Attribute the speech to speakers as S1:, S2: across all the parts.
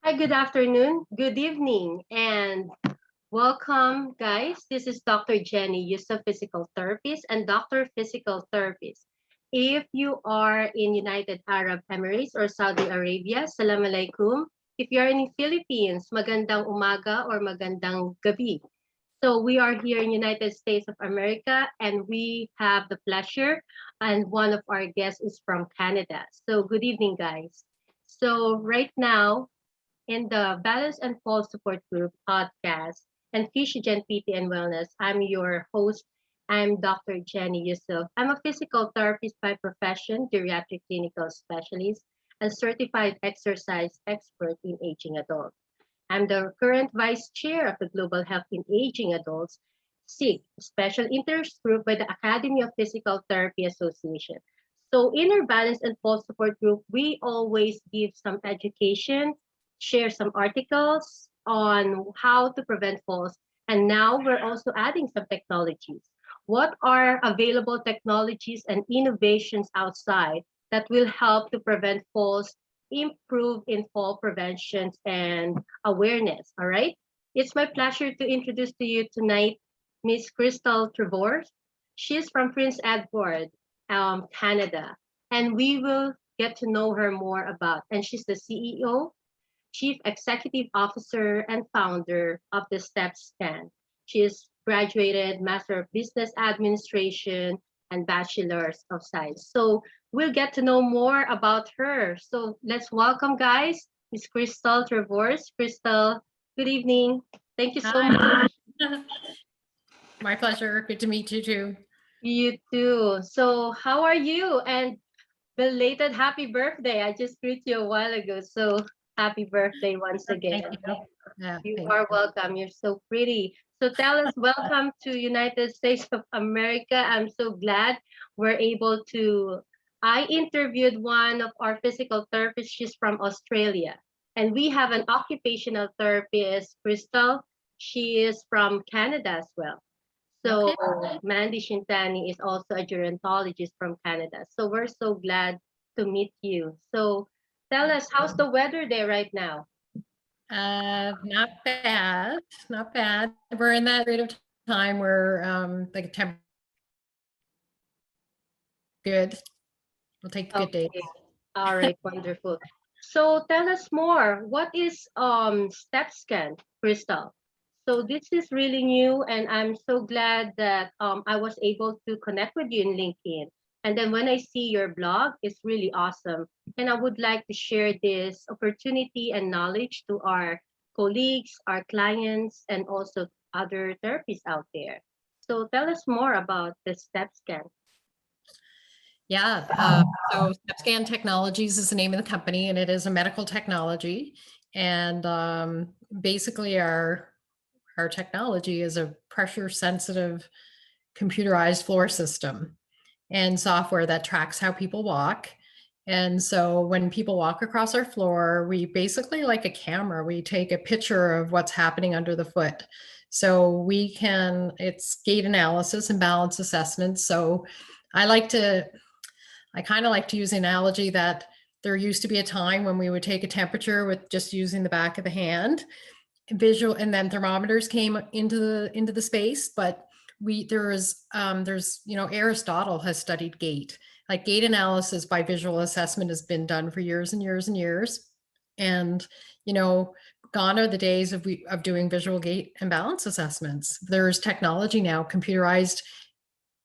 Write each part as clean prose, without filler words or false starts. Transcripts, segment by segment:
S1: Hi, good afternoon, good evening, and welcome, guys. This is Dr. Jenny, Yusuf Physical Therapist and Dr. Physical Therapist. If you are in United Arab Emirates or Saudi Arabia, Salam Alaikum. If you are in Philippines, magandang umaga or magandang gabi. So we are here in United States of America, and we have the pleasure, and one of our guests is from Canada. So good evening, guys. So right now, in the Balance and Fall Support Group podcast and Fusion PT and Wellness. I'm your host. I'm Dr. Jenny Yusuf. I'm a physical therapist by profession, geriatric clinical specialist, and certified exercise expert in aging adults. I'm the current vice chair of the Global Health in Aging Adults, SIG, Special Interest Group by the Academy of Physical Therapy Association. So in our Balance and Fall Support Group, we always give some education, share some articles on how to prevent falls. And now we're also adding some technologies. What are available technologies and innovations outside that will help to prevent falls, improve in fall prevention and awareness? All right. It's my pleasure to introduce to you tonight Miss Crystal Trevors. She's from Prince Edward, Canada, and we will get to know her more about. And she's the CEO, Chief Executive Officer, and founder of the Stepscan. She is graduated Master of Business Administration and Bachelor's of Science. So we'll get to know more about her. So let's welcome, guys, Miss Crystal Trevors. Crystal, good evening. Thank you so much.
S2: Hi. My pleasure. Good to meet you too.
S1: You too. So how are you? And belated happy birthday. I just greeted you a while ago. So happy birthday once again.
S2: Thank you. Yeah,
S1: You
S2: thank
S1: are
S2: you.
S1: welcome. You're so pretty. So tell us, welcome to United States of America. I'm so glad we're able to. I interviewed one of our physical therapists. She's from Australia. And we have an occupational therapist, Crystal. She is from Canada as well. So
S2: Okay.
S1: Mandy Shintani is also a gerontologist from Canada. So we're so glad to meet you. So tell us, how's the weather there right now?
S2: Not bad. Not bad. We're in that period of time where the temperature good. We'll take the good days.
S1: Okay. All right, wonderful. So tell us more. What is Stepscan, Crystal? So this is really new, and I'm so glad that I was able to connect with you in LinkedIn. And then when I see your blog, it's really awesome. And I would like to share this opportunity and knowledge to our colleagues, our clients, and also other therapists out there. So tell us more about the Stepscan.
S2: Yeah. So Stepscan Technologies is the name of the company, and it is a medical technology. And basically, our technology is a pressure sensitive computerized floor system and software that tracks how people walk. And so when people walk across our floor, we basically, like a camera, we take a picture of what's happening under the foot. So it's gait analysis and balance assessment. So I kind of like to use the analogy that there used to be a time when we would take a temperature with just using the back of the hand, visual, and then thermometers came into the space. But there's Aristotle has studied gait. Like gait analysis by visual assessment has been done for years and years and years. And gone are the days of doing visual gait and balance assessments. There's technology now, computerized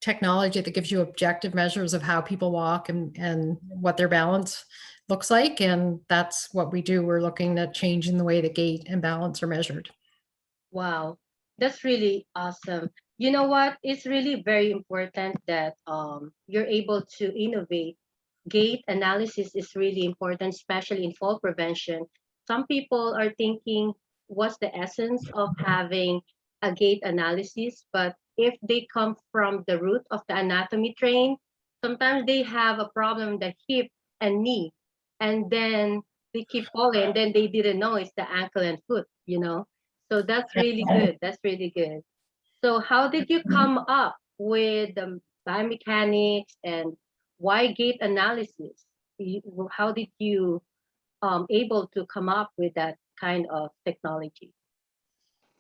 S2: technology that gives you objective measures of how people walk and what their balance looks like. And that's what we do. We're looking at changing the way that gait and balance are measured.
S1: Wow, that's really awesome. You know what? It's really very important that you're able to innovate. Gait analysis is really important, especially in fall prevention. Some people are thinking, what's the essence of having a gait analysis? But if they come from the root of the anatomy train, sometimes they have a problem the hip and knee, and then they keep falling, and then they didn't know it's the ankle and foot. So that's really good. That's really good. So how did you come up with the biomechanics and why gait analysis? How did you able to come up with that kind of technology?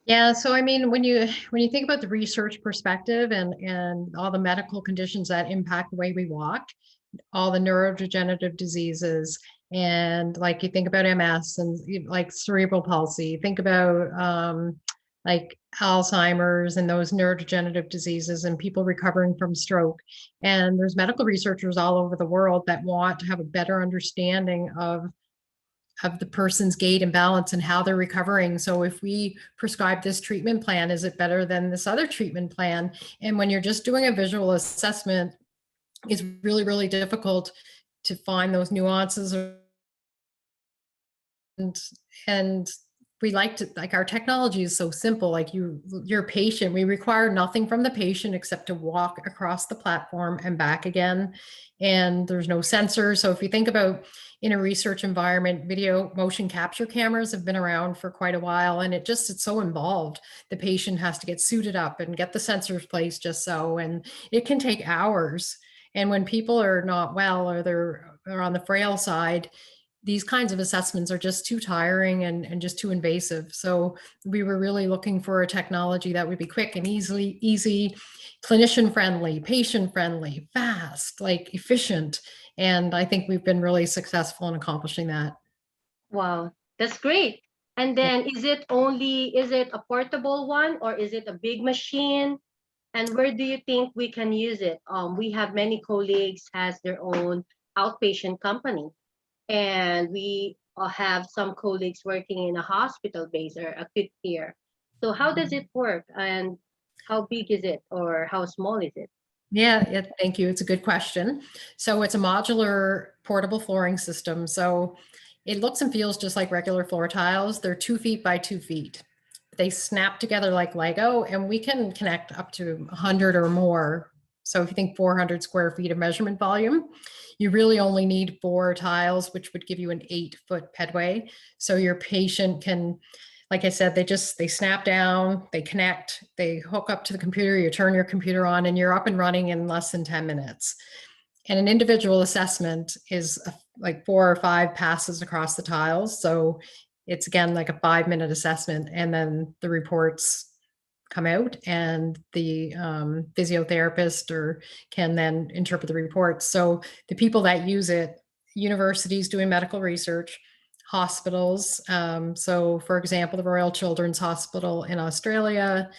S2: Yeah, so I mean, when you think about the research perspective and all the medical conditions that impact the way we walk, all the neurodegenerative diseases, and like you think about MS and like cerebral palsy, think about like Alzheimer's and those neurodegenerative diseases and people recovering from stroke. And there's medical researchers all over the world that want to have a better understanding of the person's gait and balance and how they're recovering. So if we prescribe this treatment plan, is it better than this other treatment plan? And when you're just doing a visual assessment, it's really, really difficult to find those nuances. And we like to, like, our technology is so simple. Like you're patient, we require nothing from the patient except to walk across the platform and back again. And there's no sensor. So if you think about in a research environment, video motion capture cameras have been around for quite a while, and it's so involved. The patient has to get suited up and get the sensors placed just so, and it can take hours. And when people are not well or they're on the frail side, these kinds of assessments are just too tiring and just too invasive. So we were really looking for a technology that would be quick and easy, clinician friendly, patient friendly, fast, like efficient. And I think we've been really successful in accomplishing that.
S1: Wow, that's great. And
S2: Yeah.
S1: then is it a portable one or is it a big machine? And where do you think we can use it? We have many colleagues has their own outpatient company, and we have some colleagues working in a hospital base or acute care. So how does it work, and how big is it, or how small is it?
S2: Yeah, thank you. It's a good question. So it's a modular portable flooring system. So it looks and feels just like regular floor tiles. They're 2 feet by 2 feet. They snap together like Lego, and we can connect up to 100 or more. So if you think 400 square feet of measurement volume, you really only need 4 tiles, which would give you an 8-foot pedway. So your patient can, like I said, they snap down, they connect, they hook up to the computer, you turn your computer on, and you're up and running in less than 10 minutes. And an individual assessment is like 4 or 5 passes across the tiles. So it's again like a 5-minute assessment, and then the reports come out, and the physiotherapist can then interpret the reports. So the people that use it, universities doing medical research, hospitals. So for example, the Royal Children's Hospital in Australia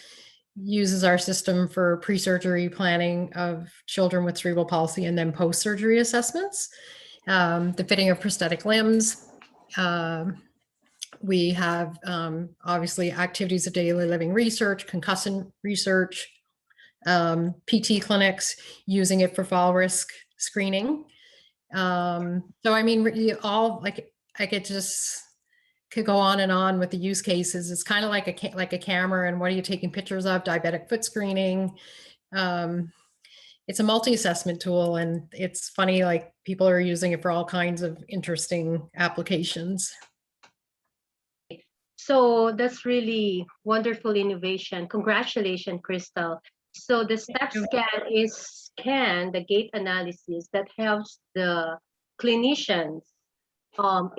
S2: uses our system for pre-surgery planning of children with cerebral palsy and then post-surgery assessments, the fitting of prosthetic limbs. We have obviously activities of daily living research, concussion research, PT clinics using it for fall risk screening. So I mean, all like I could go on and on with the use cases. It's kind of like a camera, and what are you taking pictures of? Diabetic foot screening. It's a multi-assessment tool, and it's funny, like people are using it for all kinds of interesting applications.
S1: So that's really wonderful innovation. Congratulations, Crystal. So the Stepscan is scan the gait analysis that helps the clinicians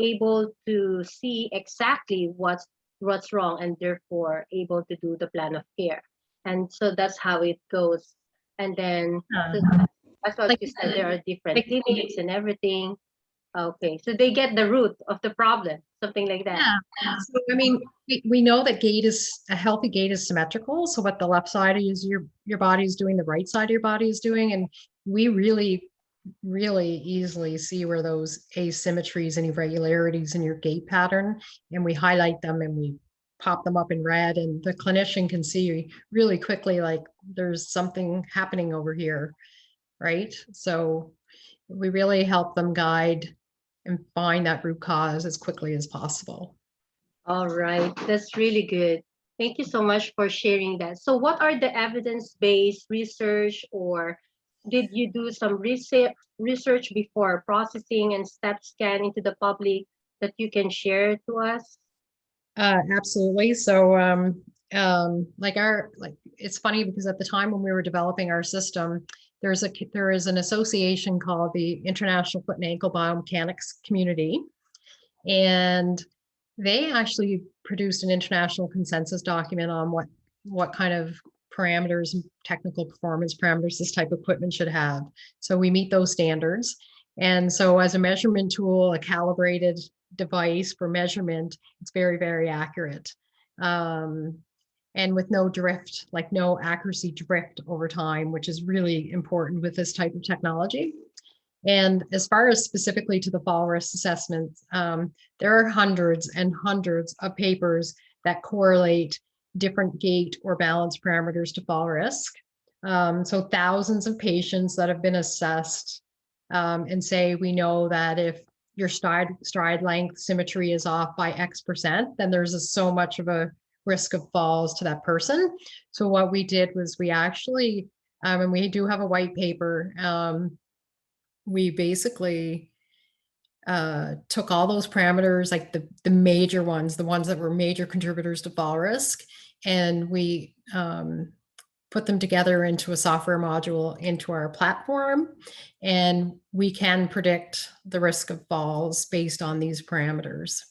S1: able to see exactly what's wrong, and therefore able to do the plan of care. And so that's how it goes. And then so that's what
S2: Like
S1: you said, there are different clinics and everything. Okay, so they get the root of the problem, something like that.
S2: Yeah. So, I mean, we know that a healthy gait is symmetrical. So what the left side is your body is doing, the right side of your body is doing. And we really, really easily see where those asymmetries and irregularities in your gait pattern, and we highlight them and we pop them up in red, and the clinician can see really quickly, like there's something happening over here, right? So we really help them guide and find that root cause as quickly as possible.
S1: All right, that's really good. Thank you so much for sharing that. So what are the evidence-based research, or did you do some research before processing and step scan into the public that you can share to us?
S2: Absolutely. So, it's funny because at the time when we were developing our system, there is an association called the International Foot and Ankle Biomechanics Community, and They actually produced an international consensus document on what kind of parameters and technical performance parameters this type of equipment should have. So we meet those standards. And so as a measurement tool, a calibrated device for measurement, it's very, very accurate. And with no drift, like no accuracy drift over time, which is really important with this type of technology. And as far as specifically to the fall risk assessments, there are hundreds and hundreds of papers that correlate different gait or balance parameters to fall risk. So thousands of patients that have been assessed and say, we know that if your stride length symmetry is off by X%, then there's so much of a risk of falls to that person. So what we did was we actually, and we do have a white paper, we basically took all those parameters, like the major ones, the ones that were major contributors to fall risk, and we put them together into a software module into our platform, and we can predict the risk of falls based on these parameters.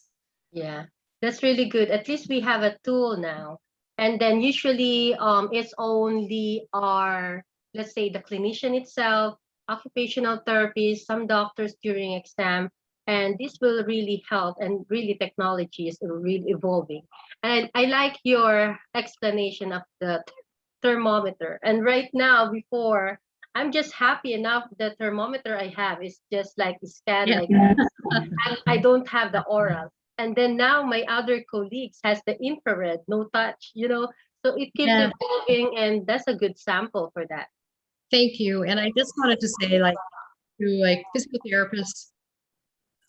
S1: Yeah, that's really good. At least we have a tool now. And then usually it's only our, let's say the clinician itself, occupational therapists, some doctors during exam, and this will really help, and really technology is really evolving. And I like your explanation of the thermometer. And right now, before, I'm just happy enough the thermometer I have is just like scan like I don't have the oral. And then now my other colleagues has the infrared, no touch, so it keeps evolving, and that's a good sample for that.
S2: Thank you. And I just wanted to say, physical therapists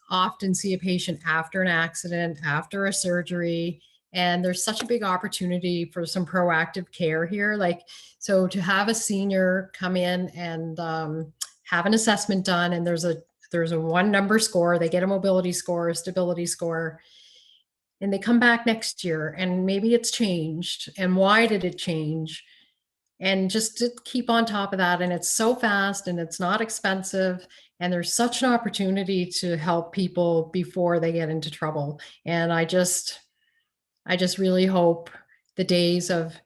S2: often see a patient after an accident, after a surgery, and there's such a big opportunity for some proactive care here. So to have a senior come in and have an assessment done, and there's a 1 number score, they get a mobility score, a stability score, and they come back next year and maybe it's changed, and why did it change? And just to keep on top of that. And it's so fast and it's not expensive. And there's such an opportunity to help people before they get into trouble. And I just really hope the days of,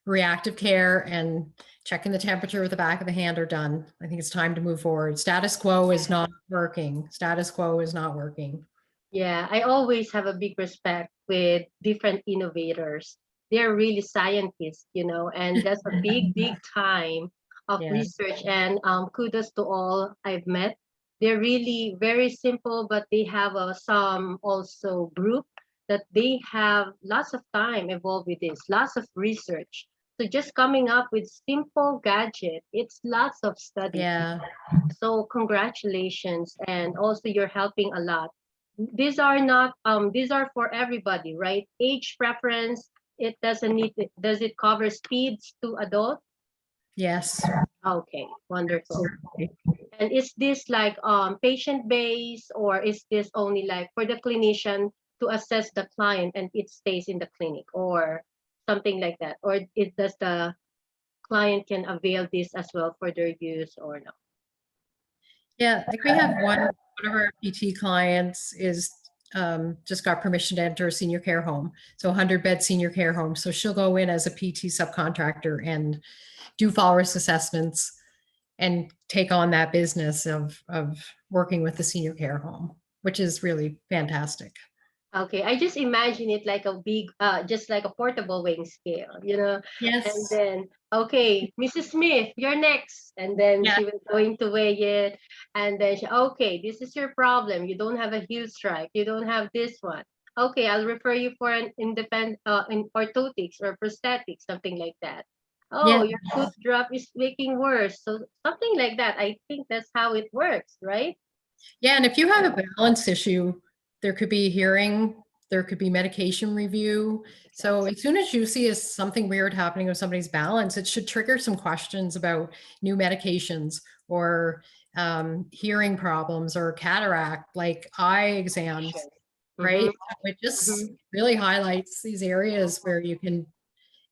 S2: reactive care and checking the temperature with the back of the hand are done. I think it's time to move forward. Status quo is not working. Status quo is not working.
S1: Yeah, I always have a big respect with different innovators. They're really scientists, and that's a big, big time of research. And kudos to all I've met. They're really very simple, but they have some also group that they have lots of time involved with this, lots of research. So just coming up with simple gadget, it's lots of study.
S2: Yeah.
S1: So congratulations, and also you're helping a lot. These are not these are for everybody, right? Age preference, it doesn't need it. Does it cover speeds to adult?
S2: Yes.
S1: Okay, wonderful. And is this like patient based, or is this only like for the clinician to assess the client and it stays in the clinic, or something like that? Or it does the client can avail this as well for their use or no?
S2: Yeah, like we have one of our PT clients is just got permission to enter a senior care home. So 100-bed senior care home. So she'll go in as a PT subcontractor and do fall risk assessments and take on that business of working with the senior care home, which is really fantastic.
S1: Okay, I just imagine it like a big, just like a portable weighing scale,
S2: Yes.
S1: And then, okay, Mrs. Smith, you're next. And then she was going to weigh it. And then okay, this is your problem. You don't have a heel strike. You don't have this one. Okay, I'll refer you for an independent, in orthotics or prosthetics, something like that. Oh, your foot drop is making worse. So something like that. I think that's how it works, right?
S2: Yeah, and if you have a balance issue, there could be hearing, there could be medication review. So as soon as you see something weird happening with somebody's balance, it should trigger some questions about new medications or hearing problems or cataract, like eye exams, right? It just really highlights these areas where you can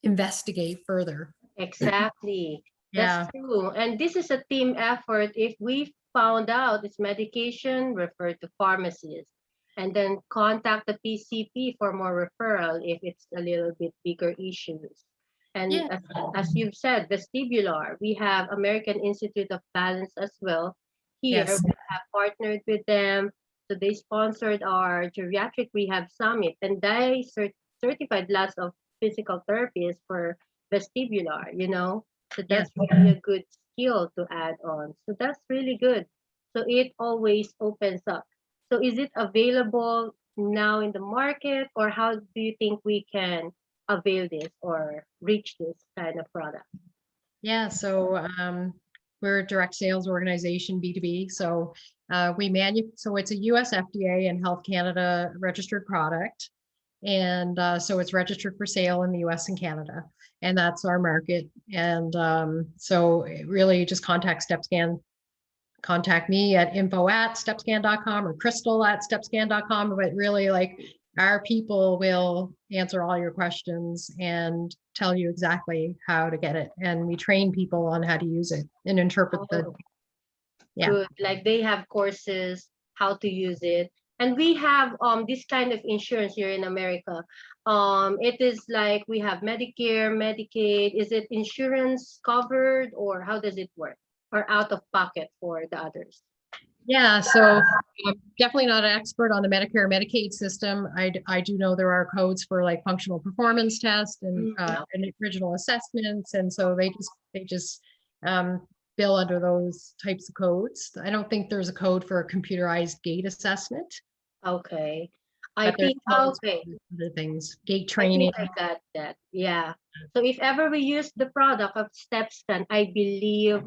S2: investigate further.
S1: Exactly. That's true. And this is a team effort. If we found out it's medication, refer to pharmacists. and then contact the PCP for more referral if it's a little bit bigger issues. And
S2: Yeah.
S1: as you've said, vestibular, we have American Institute of Balance as well. Here
S2: Yes.
S1: we have partnered with them. So they sponsored our geriatric rehab summit, and they certified lots of physical therapists for vestibular, you know. So
S2: Yes.
S1: that's really a good skill to add on. So that's really good. So it always opens up. So is it available now in the market, or how do you think we can avail this or reach this kind of product?
S2: Yeah. So we're a direct sales organization, B2B. So so it's a US FDA and Health Canada registered product. And so it's registered for sale in the US and Canada. And that's our market. And so really just contact Stepscan. Contact me at info@stepscan.com or crystal@stepscan.com. But really, like, our people will answer all your questions and tell you exactly how to get it. And we train people on how to use it and interpret
S1: Oh,
S2: yeah.
S1: good. Like they have courses how to use it. And we have this kind of insurance here in America. It is like we have Medicare, Medicaid. Is it insurance covered, or how does it work? Or out of pocket for the others?
S2: Yeah, so I'm definitely not an expert on the Medicare Medicaid system. I do know there are codes for like functional performance tests and original assessments, and so they just bill under those types of codes. I don't think there's a code for a computerized gait assessment,
S1: Okay. I
S2: but there's
S1: think,
S2: codes
S1: okay.
S2: for other things, gait
S1: I
S2: training.
S1: think I got that. Yeah. So if ever we use the product of Stepscan, I believe,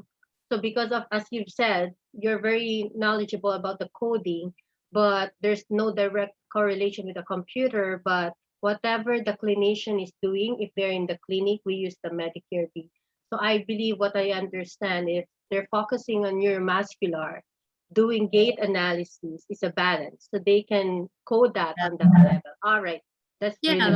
S1: so because of, as you've said, you're very knowledgeable about the coding, but there's no direct correlation with the computer. But whatever the clinician is doing, if they're in the clinic, we use the Medicare B. So I believe what I understand is they're focusing on neuromuscular, doing gait analysis is a balance. So they can code that on that level. All right. That's
S2: Yeah,
S1: really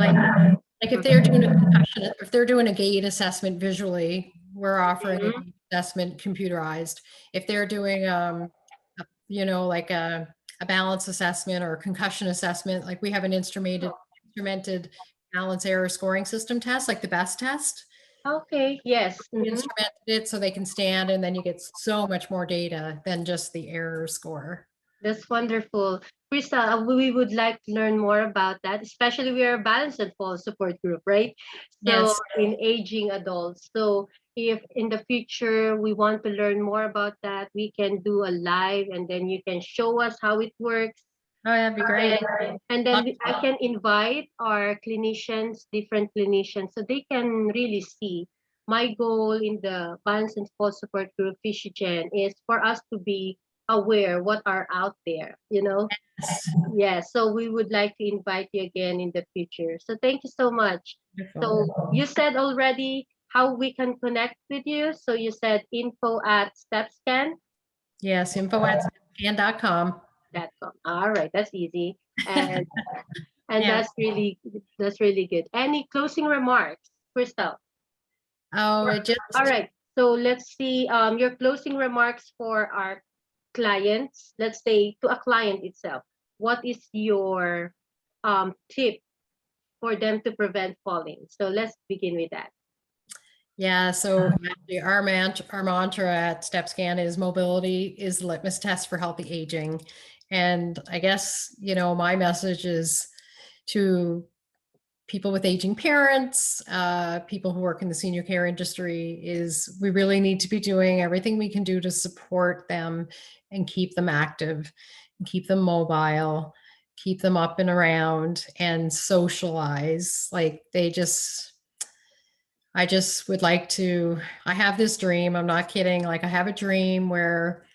S2: like if they're doing a concussion, if they're doing a gait assessment visually, we're offering a
S1: Mhm.
S2: gait assessment computerized. If they're doing like a balance assessment or a concussion assessment, like we have an instrumented balance error scoring system test, like the best test.
S1: Okay, yes.
S2: We instrumented it so they can stand, and then you get so much more data than just the error score.
S1: That's wonderful. Crystal, we would like to learn more about that, especially we are a balance and fall support group, right? So
S2: Yes.
S1: in aging adults. So if in the future we want to learn more about that, we can do a live and then you can show us how it works.
S2: Oh, that'd be great.
S1: And then I can invite our clinicians, different clinicians, so they can really see. My goal in the balance and fall support group, Fishigen, is for us to be aware what are out there, you know? Yeah, so we would like to invite you again in the future. So thank you so much. So you said already how we can connect with you. So you said info@stepscan.com.
S2: Yes, info@stepscan.com.
S1: All right, that's easy. And and
S2: Yeah.
S1: that's really good. Any closing remarks, Crystal?
S2: Oh,
S1: All right. So let's see your closing remarks for our clients. Let's say to a client itself. What is your tip for them to prevent falling? So let's begin with that.
S2: Yeah, so actually our mantra at StepScan is mobility is the litmus test for healthy aging. And I guess, my message is to people with aging parents, people who work in the senior care industry, is we really need to be doing everything we can do to support them and keep them active, and keep them mobile, keep them up and around and socialize. Like I just would like to, I have this dream, I'm not kidding. Like I have a dream where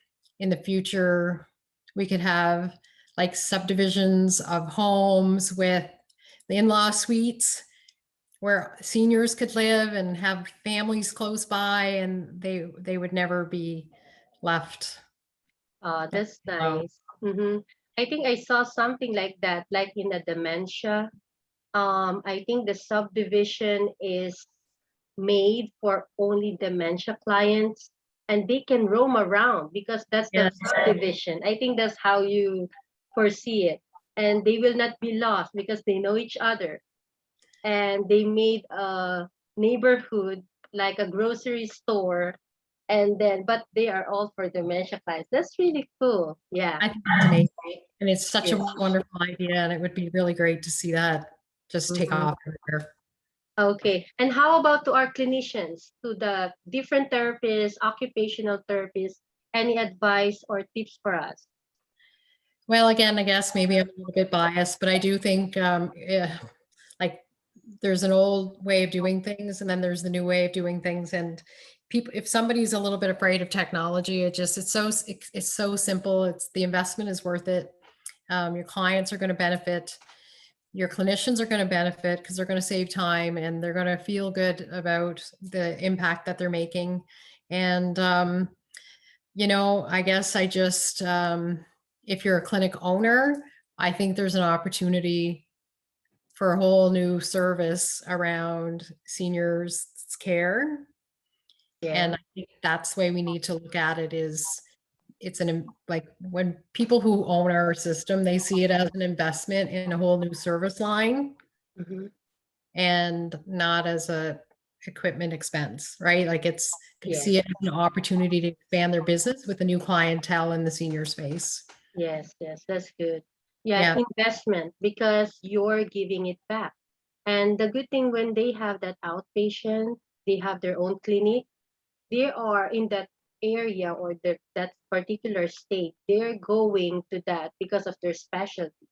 S2: in the future we could have like subdivisions of homes with the in-law suites where seniors could live and have families close by, and they would never be left
S1: That's
S2: alone.
S1: nice. I think I saw something like that, like in a dementia. I think the subdivision is made for only dementia clients and they can roam around because that's the
S2: Yes,
S1: subdivision. I think that's how you foresee it. and they will not be lost because they know each other. And they made a neighborhood like a grocery store, and then but they are all for dementia clients. That's really cool. Yeah.
S2: I think that's amazing. And it's such a
S1: Yes.
S2: wonderful idea. And it would be really great to see that just take
S1: Mhm.
S2: off everywhere.
S1: Okay. And how about to our clinicians, to the different therapists, occupational therapists, any advice or tips for us?
S2: Well, again, I guess maybe I'm a little bit biased, but I do think like there's an old way of doing things and then there's the new way of doing things. And people, if somebody's a little bit afraid of technology, it's so simple. It's the investment is worth it. Your clients are going to benefit. Your clinicians are going to benefit because they're going to save time and they're going to feel good about the impact that they're making. And, I guess I just, if you're a clinic owner, I think there's an opportunity for a whole new service around seniors care. And
S1: Yeah.
S2: I think that's the way we need to look at it is like when people who own our system, they see it as an investment in a whole new service line
S1: Mhm.
S2: and not as a equipment expense, right? Like they
S1: Yes.
S2: see it as an opportunity to expand their business with a new clientele in the senior space.
S1: Yes, yes, that's good. Yeah,
S2: Yeah,
S1: investment because you're giving it back. And the good thing when they have that outpatient, they have their own clinic, they are in that area or that particular state, they're going to that because of their specialty.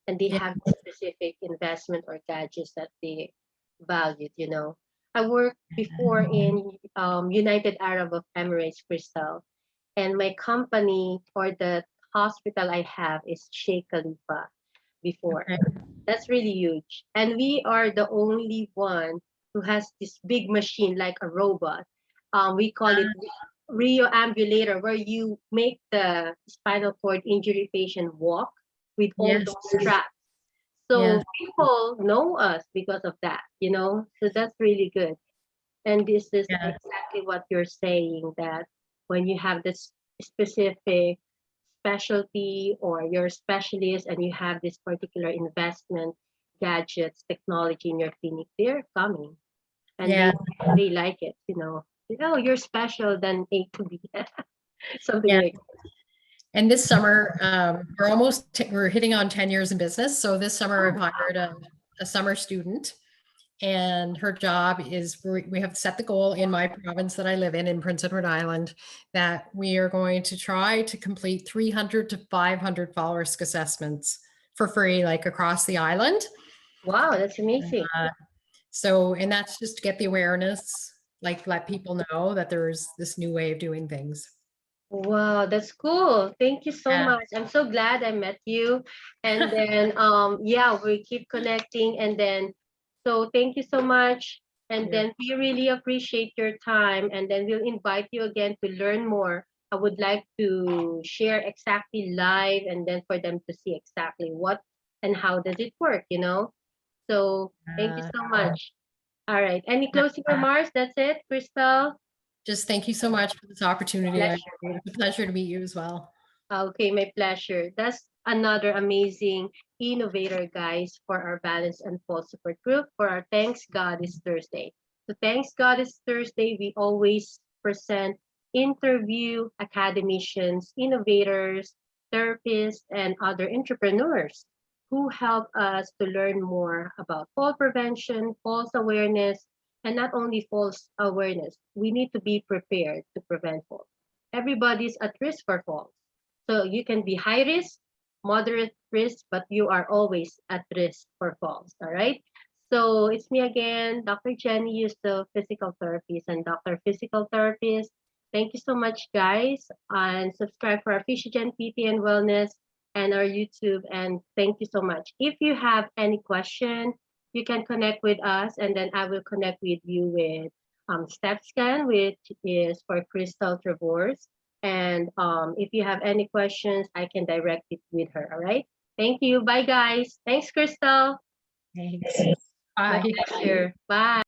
S1: And they
S2: yeah,
S1: have specific investment or gadgets that they valued. I worked before in United Arab of Emirates, Crystal, and my company or the hospital I have is Sheikh Khalifa before.
S2: okay.
S1: That's really huge. And we are the only one who has this big machine like a robot. We call it reambulator, where you make the spinal cord injury patient walk with all
S2: Yes,
S1: those straps. So
S2: yes,
S1: people know us because of that. So that's really good. And this is
S2: yeah,
S1: exactly what you're saying, that when you have this specific specialty or you're a specialist and you have this particular investment, gadgets, technology in your clinic, they're coming and
S2: yeah,
S1: they like it. Oh, you're special than A to B, something
S2: yeah.
S1: like
S2: And this summer, we're hitting on 10 years in business. So this summer I've
S1: that.
S2: hired a summer student and her job is we have set the goal in my province that I live in Prince Edward Island, that we are going to try to complete 300 to 500 fall risk assessments for free, like across the island.
S1: Wow, that's amazing.
S2: And that's just to get the awareness, like let people know that there's this new way of doing things.
S1: Wow, that's cool. Thank you so
S2: Yeah,
S1: much. I'm so glad I met you. And then yeah, we keep connecting and then so thank you so much. And
S2: you're,
S1: then we really appreciate your time and then we'll invite you again to learn more. I would like to share exactly live and then for them to see exactly what and how does it work. So thank you
S2: uh,
S1: so much. All right. Any
S2: yeah.
S1: closing remarks? That's it, Crystal?
S2: Just thank you so much for this opportunity.
S1: Pleasure.
S2: It's a pleasure to meet you as well.
S1: Okay, my pleasure. That's another amazing innovator, guys, for our Balance and Fall support group for our Thanks God is Thursday. So Thanks God is Thursday, we always present interview academicians, innovators, therapists, and other entrepreneurs who help us to learn more about fall prevention, falls awareness, and not only falls awareness, we need to be prepared to prevent falls. Everybody's at risk for falls. So you can be high risk, moderate risk, but you are always at risk for falls. All right. So it's me again, Dr. Jenny, the physical therapist and Dr. Physical Therapist. Thank you so much, guys, and subscribe for our Physiogen PT and Wellness and our YouTube. And thank you so much. If you have any question, you can connect with us, and then I will connect with you with Stepscan, which is for Crystal Trevors. And if you have any questions, I can direct it with her. All right. Thank you. Bye, guys. Thanks, Crystal.
S2: Thanks.
S1: My
S2: Bye.
S1: pleasure. Bye.